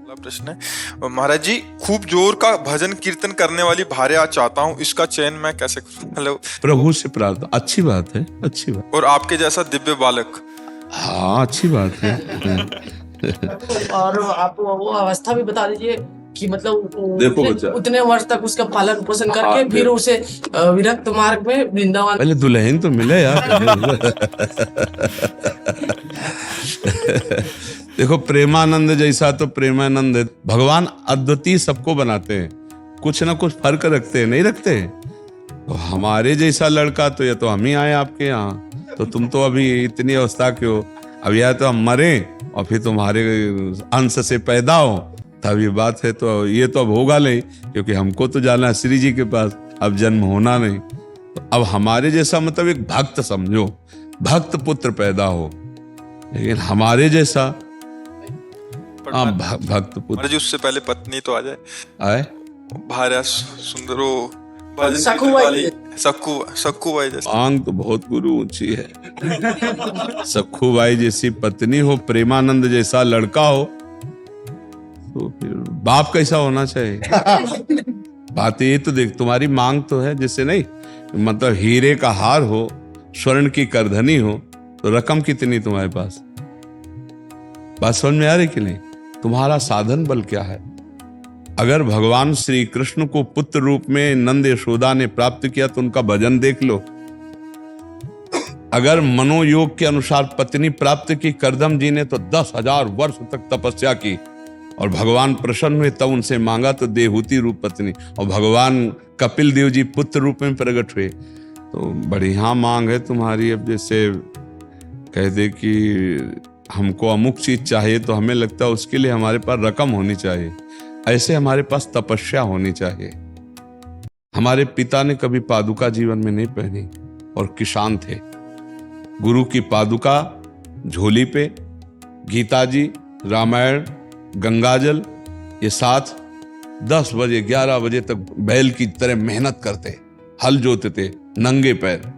अगला प्रश्न है, महाराज जी, खूब जोर का भजन कीर्तन करने वाली भार्या चाहता हूँ, इसका चयन मैं कैसे करूँ? हेलो। प्रभु से प्रार्थना, अच्छी बात है, अच्छी बात। और आपके जैसा दिव्य बालक। हाँ, अच्छी बात है। और आप वो अवस्था भी बता दीजिए कि मतलब देखो बच्चा, उतने वर्ष तक उसका पालन पोषण करके फिर उसे विरक्त मार्ग में वृंदावन। पहले दुल्हन तो मिले यार। देखो, प्रेमानंद जैसा तो प्रेमानंद है। भगवान अद्वितीय सबको बनाते हैं, कुछ ना कुछ फर्क रखते हैं, नहीं रखते? तो हमारे जैसा लड़का तो ये तो हम ही आए आपके यहाँ, तो तुम तो अभी इतनी अवस्था के हो। अब या तो हम मरे और फिर तुम्हारे अंश से पैदा हो, तब ये बात है। तो ये तो अब होगा नहीं, क्योंकि हमको तो जाना है श्री जी के पास, अब जन्म होना नहीं। तो अब हमारे जैसा मतलब एक भक्त समझो, भक्त पुत्र पैदा हो, लेकिन हमारे जैसा भक्त पुत्र। महाराज जी, उससे पहले पत्नी तो आ जाए, आए भार्या सुंदरो सक्कू बाई जैसी। आंग तो बहुत गुरु ऊंची है। सक्खू बाई जैसी पत्नी हो, प्रेमानंद जैसा लड़का हो, तो फिर बाप कैसा होना चाहिए? बात ये तो देख, तुम्हारी मांग तो है, जैसे नहीं मतलब हीरे का हार हो, स्वर्ण की करधनी हो, तो रकम कितनी तुम्हारे पास? बात समझ में आ रही कि नहीं? तुम्हारा साधन बल क्या है? अगर भगवान श्री कृष्ण को पुत्र रूप में नंद यशोदा ने प्राप्त किया तो उनका भजन देख लो। अगर मनोयोग के अनुसार पत्नी प्राप्त की करदम जी ने, तो 10,000 वर्ष तक तपस्या की और भगवान प्रसन्न हुए, तब उनसे मांगा तो देहूती रूप पत्नी, और भगवान कपिल देव जी पुत्र रूप में प्रकट हुए। तो बढ़िया मांग है तुम्हारी। अब जैसे कह दे कि हमको अमुक चीज चाहिए, तो हमें लगता है उसके लिए हमारे पास रकम होनी चाहिए, ऐसे हमारे पास तपस्या होनी चाहिए। हमारे पिता ने कभी पादुका जीवन में नहीं पहनी और किसान थे। गुरु की पादुका झोली पे, गीता जी, रामायण, गंगाजल, ये साथ 10 बजे 11 बजे तक बैल की तरह मेहनत करते, हल जोतते नंगे पैर,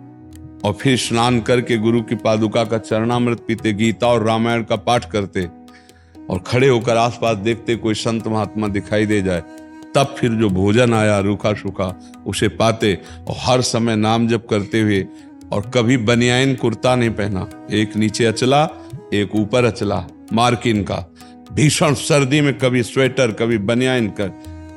और फिर स्नान करके गुरु की पादुका का चरणामृत पीते, गीता और रामायण का पाठ करते, और खड़े होकर आसपास देखते कोई संत महात्मा दिखाई दे जाए, तब फिर जो भोजन आया रूखा सूखा उसे पाते, और हर समय नाम जप करते हुए, और कभी बनियाइन कुर्ता नहीं पहना, एक नीचे अचला एक ऊपर अचला मार्किन का, भीषण सर्दी में कभी स्वेटर कभी बनियाइन कर।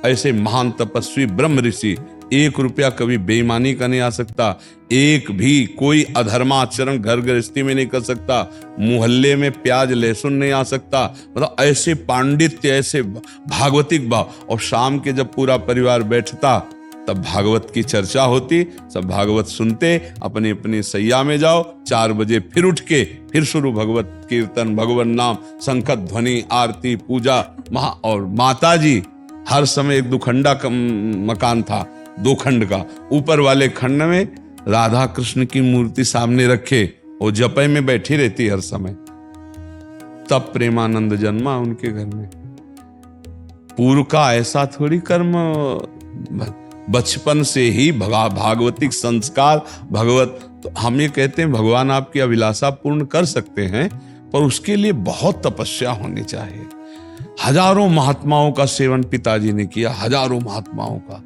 ऐसे महान तपस्वी ब्रह्म ऋषि, 1 रुपया कभी बेईमानी का नहीं आ सकता, एक भी कोई अधर्माचरण घर गृहस्थी में नहीं कर सकता, मोहल्ले में प्याज लहसुन नहीं आ सकता। मतलब ऐसे पांडित्य, ऐसे भागवतिक भाव। और शाम के जब पूरा परिवार बैठता तब भागवत की चर्चा होती, सब भागवत सुनते, अपनी अपनी सैया में जाओ, 4 बजे फिर उठ के फिर शुरू भगवत कीर्तन, भगवान नाम, शंख ध्वनि, आरती, पूजा। और माता जी हर समय एक 2 खंडा का मकान था, 2 खंड का, ऊपर वाले खंड में राधा कृष्ण की मूर्ति सामने रखे और जपय में बैठी रहती हर समय। तब प्रेमानंद जन्मा उनके घर में। पूर्व का ऐसा थोड़ी कर्म, बचपन से ही भागवतिक संस्कार, भगवत। तो हम ये कहते हैं भगवान आपकी अभिलाषा पूर्ण कर सकते हैं, पर उसके लिए बहुत तपस्या होनी चाहिए। हजारों महात्माओं का सेवन पिताजी ने किया, हजारों महात्माओं का,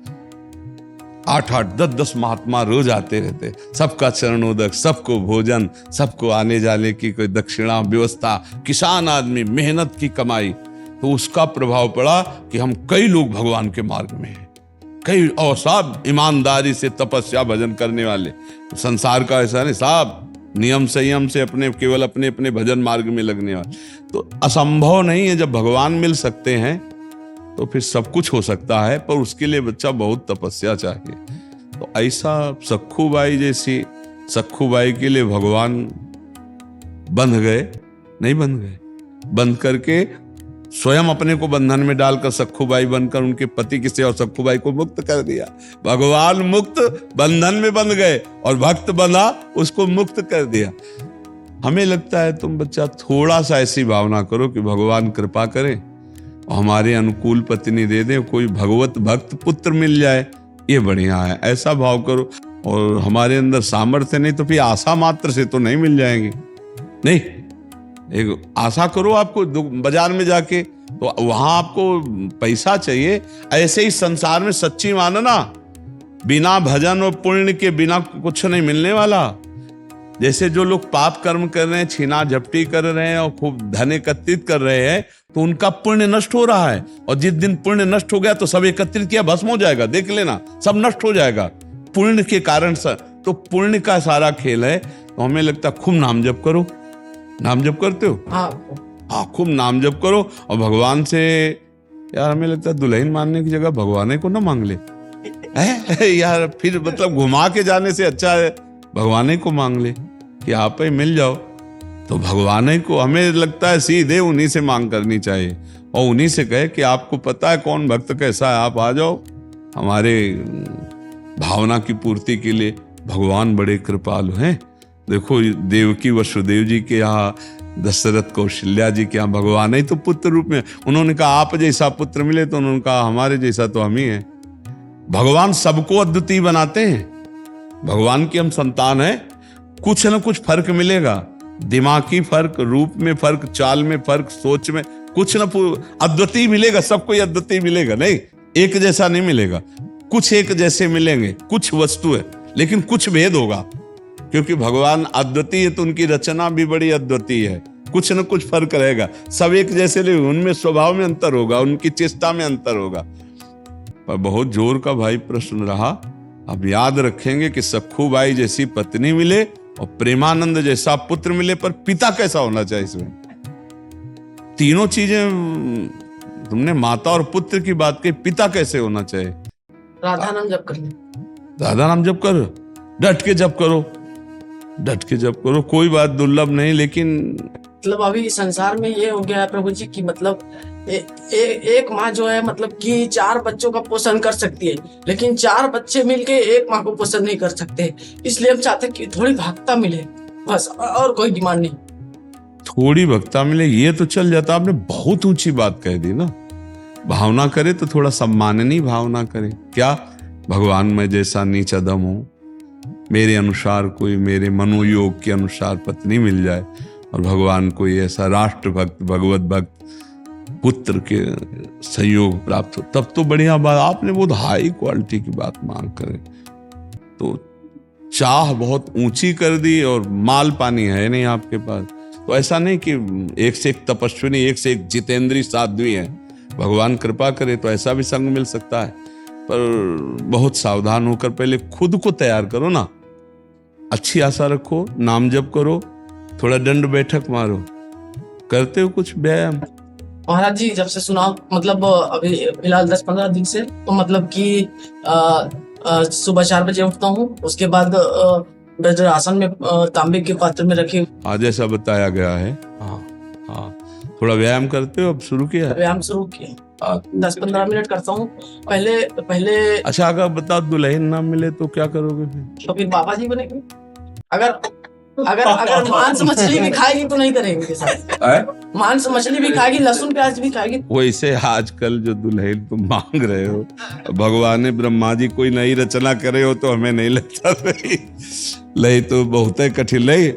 8-8, 10-10 महात्मा रोज आते रहते, सबका चरणोदक, सबको भोजन, सबको आने जाने की कोई दक्षिणा व्यवस्था, किसान आदमी, मेहनत की कमाई। तो उसका प्रभाव पड़ा कि हम कई लोग भगवान के मार्ग में हैं, कई, और सब ईमानदारी से तपस्या भजन करने वाले। तो संसार का ऐसा नहीं, साहब नियम संयम से केवल अपने अपने भजन मार्ग में लगने वाले। तो असंभव नहीं है, जब भगवान मिल सकते हैं तो फिर सब कुछ हो सकता है, पर उसके लिए बच्चा बहुत तपस्या चाहिए। तो ऐसा सक्खू बाई जैसी, सक्खू बाई के लिए भगवान बंध गए, नहीं बंध गए, बंद करके स्वयं अपने को बंधन में डालकर सक्खू बाई बनकर उनके पति की सेवा, सक्खू बाई को मुक्त कर दिया। भगवान मुक्त बंधन में बंध गए और भक्त बंधा उसको मुक्त कर दिया। हमें लगता है तुम बच्चा थोड़ा सा ऐसी भावना करो कि भगवान कृपा करें और हमारे अनुकूल पत्नी दे दे, कोई भगवत भक्त पुत्र मिल जाए, ये बढ़िया है, ऐसा भाव करो। और हमारे अंदर सामर्थ्य नहीं तो फिर आशा मात्र से तो नहीं मिल जाएंगे, नहीं एक आशा करो आपको बाजार में जाके, तो वहां आपको पैसा चाहिए। ऐसे ही संसार में सच्ची मानना, बिना भजन और पुण्य के बिना कुछ नहीं मिलने वाला। जैसे जो लोग पाप कर्म कर रहे हैं, छीना झपटी कर रहे हैं और खूब धन एकत्रित कर रहे हैं, तो उनका पुण्य नष्ट हो रहा है। और जिस दिन पुण्य नष्ट हो गया तो सब एकत्रित किया भस्म हो जाएगा, देख लेना, सब नष्ट हो जाएगा पुण्य के कारण से। तो पुण्य का सारा खेल है। तो हमें लगता है खूब नाम जप करो। नाम जप करते हो? हाँ, खूब नाम जप करो। और भगवान से यार हमें लगता है दुल्हन मांगने की जगह भगवान को ना मांग ले है यार, फिर मतलब घुमा के जाने से अच्छा है भगवान को मांग ले कि आप ही मिल जाओ। तो भगवान को हमें लगता है सीधे उन्हीं से मांग करनी चाहिए और उन्हीं से कहे कि आपको पता है कौन भक्त कैसा है, आप आ जाओ हमारे भावना की पूर्ति के लिए। भगवान बड़े कृपालु हैं। देखो देवकी वसुदेव जी के यहाँ, दशरथ कौशल्या जी के यहाँ भगवान ही तो पुत्र रूप में। उन्होंने कहा आप जैसा पुत्र मिले, तो उन्होंने कहा हमारे जैसा तो हम ही हैं। भगवान सबको अद्वितीय बनाते हैं। भगवान की हम संतान हैं, कुछ न कुछ फर्क मिलेगा, दिमागी फर्क, रूप में फर्क, चाल में फर्क, सोच में कुछ न अद्वितीय मिलेगा। सबको अद्वितीय मिलेगा नहीं, एक जैसा नहीं मिलेगा। कुछ एक जैसे मिलेंगे, कुछ वस्तु है, लेकिन कुछ भेद होगा, क्योंकि भगवान अद्वितीय है तो उनकी रचना भी बड़ी अद्वितीय है। कुछ न कुछ फर्क रहेगा, सब एक जैसे नहीं, उनमें स्वभाव में अंतर होगा, उनकी चेष्टा में अंतर होगा। पर बहुत जोर का भाई प्रश्न रहा। अब याद रखेंगे कि सखू बाई जैसी पत्नी मिले और प्रेमानंद जैसा पुत्र मिले, पर पिता कैसा होना चाहिए इसमें? तीनों चीजें तुमने माता और पुत्र की बात कही, पिता कैसे होना चाहिए? राधा नाम जप करना, राधा नाम जप करो, डट के जप करो, डट के जप करो, कोई बात दुर्लभ नहीं। लेकिन मतलब अभी संसार में ये हो गया है प्रभु जी की मतलब एक माँ जो है मतलब कि 4 बच्चों का पोषण कर सकती है, लेकिन 4 बच्चे मिलके एक माँ को पोषण नहीं कर सकते। इसलिए हम चाहते हैं कि थोड़ी भक्ता मिले, बस, और कोई डिमांड नहीं। थोड़ी भक्ता मिले ये तो चल जाता। आपने बहुत ऊंची बात कह दी ना। भावना करे तो थोड़ा सम्माननीय भावना करे। क्या भगवान मैं जैसा नीच अदम हूं, मेरे अनुसार कोई, मेरे मनोयोग के अनुसार पत्नी मिल जाए, और भगवान कोई ऐसा राष्ट्र भक्त, भगवत भक्त पुत्र के संयोग प्राप्त हो, तब तो बढ़िया बात। आपने बहुत हाई क्वालिटी की बात मांग करे तो चाह बहुत ऊंची कर दी, और माल पानी है नहीं आपके पास। तो ऐसा नहीं कि एक से एक तपस्विनी, एक से एक जितेंद्रीय साध्वी है। भगवान कृपा करे तो ऐसा भी संग मिल सकता है, पर बहुत सावधान होकर पहले खुद को तैयार करो ना। अच्छी आशा रखो, नाम जप करो, थोड़ा दंड बैठक मारो। करते हो कुछ व्यायाम? महाराज जी जब से सुना मतलब अभी फिलहाल 10-15 दिन से, तो मतलब कि सुबह 4 बजे उठता हूँ, उसके बाद वज्रासन में तांबे के पात्र में रखे आज ऐसा बताया गया है। हाँ, थोड़ा व्यायाम करते हो? अब शुरू किया है? व्यायाम शुरू किया, 10-15 मिनट करता हूँ पहले। अच्छा, अगर बताओ दुल्हन ना मिले तो क्या करोगे फिर? तो फिर बाबा जी बनेंगे। अगर मांस मछली भी खाएगी तो नहीं करेंगे साथ। मांस मछली भी खाएगी, लहसुन प्याज भी खाएगी। वैसे आजकल जो दुल्हन तुम मांग रहे हो, भगवान ब्रह्मा जी कोई नई रचना करे हो तो हमें नहीं लगता लई तो बहुत कठिन लई।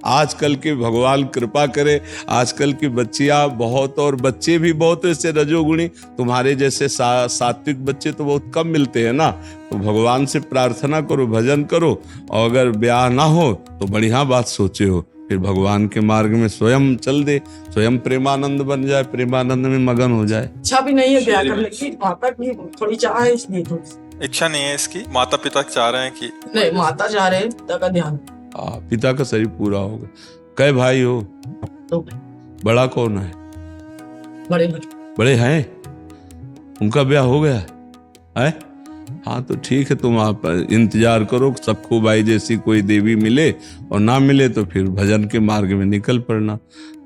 आजकल के भगवान कृपा करे, आजकल की बच्चियां बहुत और बच्चे भी बहुत ऐसे रजोगुणी, तुम्हारे जैसे सात्विक बच्चे तो बहुत कम मिलते हैं ना। तो भगवान से प्रार्थना करो, भजन करो, और अगर ब्याह ना हो तो बढ़िया बात सोचे हो, फिर भगवान के मार्ग में स्वयं चल दे, स्वयं प्रेमानंद बन जाए, प्रेमानंद में मगन हो जाए। इच्छा भी नहीं है ब्याह करने की, माता की थोड़ी चाह है, इसलिए थोड़ी इच्छा नहीं है इसकी। माता पिता चाह रहे हैं कि नहीं, माता चाह रहे हैं, पिता का ध्यान। पिता का शरीर पूरा होगा। कै भाई हो? तो बड़ा कौन है? बड़े हैं, उनका ब्याह हो गया है? हाँ तो ठीक है, तुम आप इंतजार करो, सखू बाई जैसी कोई देवी मिले, और ना मिले तो फिर भजन के मार्ग में निकल पड़ना।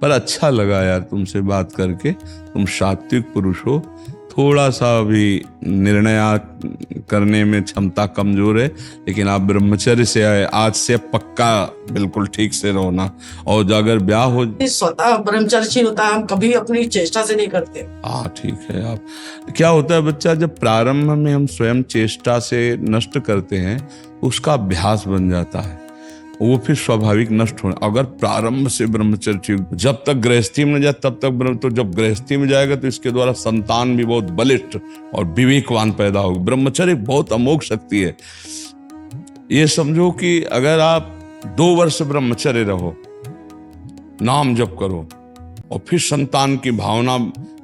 पर अच्छा लगा यार तुमसे बात करके। तुम सात्विक पुरुष हो, थोड़ा सा भी निर्णय करने में क्षमता कमजोर है, लेकिन आप ब्रह्मचर्य से आए, आज से पक्का बिल्कुल ठीक से रहो ना। और अगर ब्याह हो, स्वतः ब्रह्मचर्य होता है, हम कभी अपनी चेष्टा से नहीं करते। हाँ ठीक है। आप क्या होता है बच्चा, जब प्रारंभ में हम स्वयं चेष्टा से नष्ट करते हैं, उसका अभ्यास बन जाता है। वो फिर स्वाभाविक नष्ट होने। अगर प्रारंभ से ब्रह्मचर्य, जब तक गृहस्थी में जाए तब तक तो जब गृहस्थी में जाएगा तो इसके द्वारा संतान भी बहुत बलिष्ठ और विवेकवान पैदा होगा। ब्रह्मचर्य बहुत अमोघ शक्ति है। ये समझो कि अगर आप 2 वर्ष ब्रह्मचर्य रहो, नाम जप करो और फिर संतान की भावना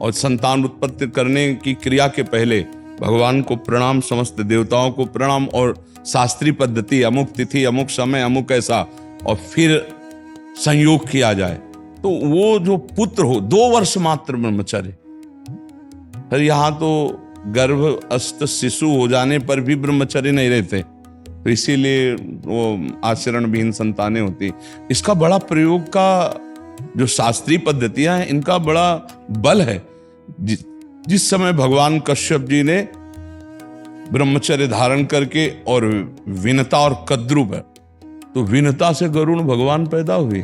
और संतान उत्पत्ति करने की क्रिया के पहले भगवान को प्रणाम, समस्त देवताओं को प्रणाम और शास्त्रीय पद्धति, अमुक तिथि, अमुक समय, अमुक ऐसा, और फिर संयोग किया जाए तो वो जो पुत्र हो, 2 वर्ष मात्र ब्रह्मचर्य। फिर यहाँ तो गर्भस्थ शिशु हो जाने पर भी ब्रह्मचर्य नहीं रहते, तो इसीलिए वो आचरण विहीन संतानें होती। इसका बड़ा प्रयोग का जो शास्त्रीय पद्धतियां हैं, इनका बड़ा बल है। जिस समय भगवान कश्यप जी ने ब्रह्मचर्य धारण करके और विनता और कद्रु पर, तो विनता से गरुण भगवान पैदा हुए,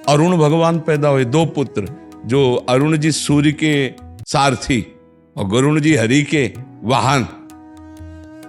अरुण भगवान पैदा हुए, 2 पुत्र, जो अरुण जी सूर्य के सारथी और गरुण जी हरि के वाहन,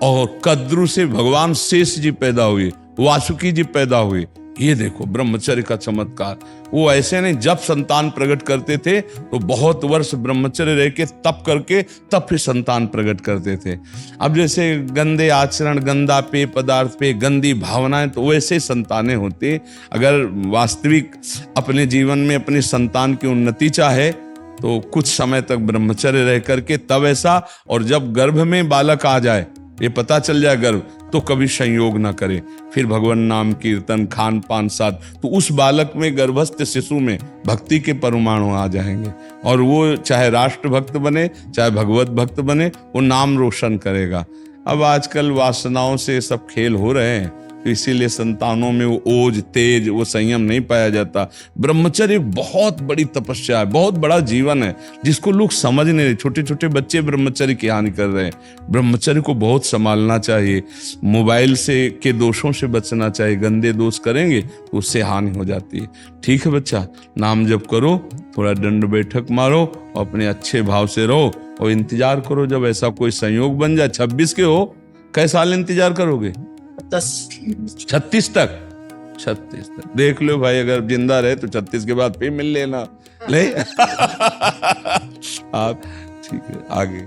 और कद्रु से भगवान शेष जी पैदा हुए, वासुकी जी पैदा हुए। ये देखो ब्रह्मचर्य का चमत्कार। वो ऐसे नहीं, जब संतान प्रकट करते थे तो बहुत वर्ष ब्रह्मचर्य रह के तप करके तब फिर संतान प्रकट करते थे। अब जैसे गंदे आचरण, गंदा पेय पदार्थ पे, गंदी भावनाएं, तो वैसे संतानें होती। अगर वास्तविक अपने जीवन में अपनी संतान की उन्नति चाहे तो कुछ समय तक ब्रह्मचर्य रह करके तब ऐसा, और जब गर्भ में बालक आ जाए, ये पता चल जाए गर्भ, तो कभी संयोग ना करे। फिर भगवान नाम कीर्तन, खान पान साथ, तो उस बालक में, गर्भस्थ शिशु में भक्ति के परमाणु आ जाएंगे, और वो चाहे राष्ट्र भक्त बने, चाहे भगवत भक्त बने, वो नाम रोशन करेगा। अब आजकल वासनाओं से सब खेल हो रहे हैं, तो इसीलिए संतानों में वो ओज, तेज, वो संयम नहीं पाया जाता। ब्रह्मचर्य बहुत बड़ी तपस्या है, बहुत बड़ा जीवन है, जिसको लोग समझ नहीं रहे। छोटे छोटे बच्चे ब्रह्मचर्य की हानि कर रहे हैं। ब्रह्मचर्य को बहुत संभालना चाहिए। मोबाइल से के दोषों से बचना चाहिए, गंदे दोष करेंगे तो उससे हानि हो जाती है। ठीक है बच्चा, नाम जप करो, थोड़ा दंड बैठक मारो, और अपने अच्छे भाव से रहो, और इंतजार करो जब ऐसा कोई संयोग बन जाए। 26 के हो, कई साल इंतजार करोगे? 36 तक। 36 तक देख लो भाई, अगर जिंदा रहे तो 36 के बाद फिर मिल लेना। नहीं आप ठीक है, आगे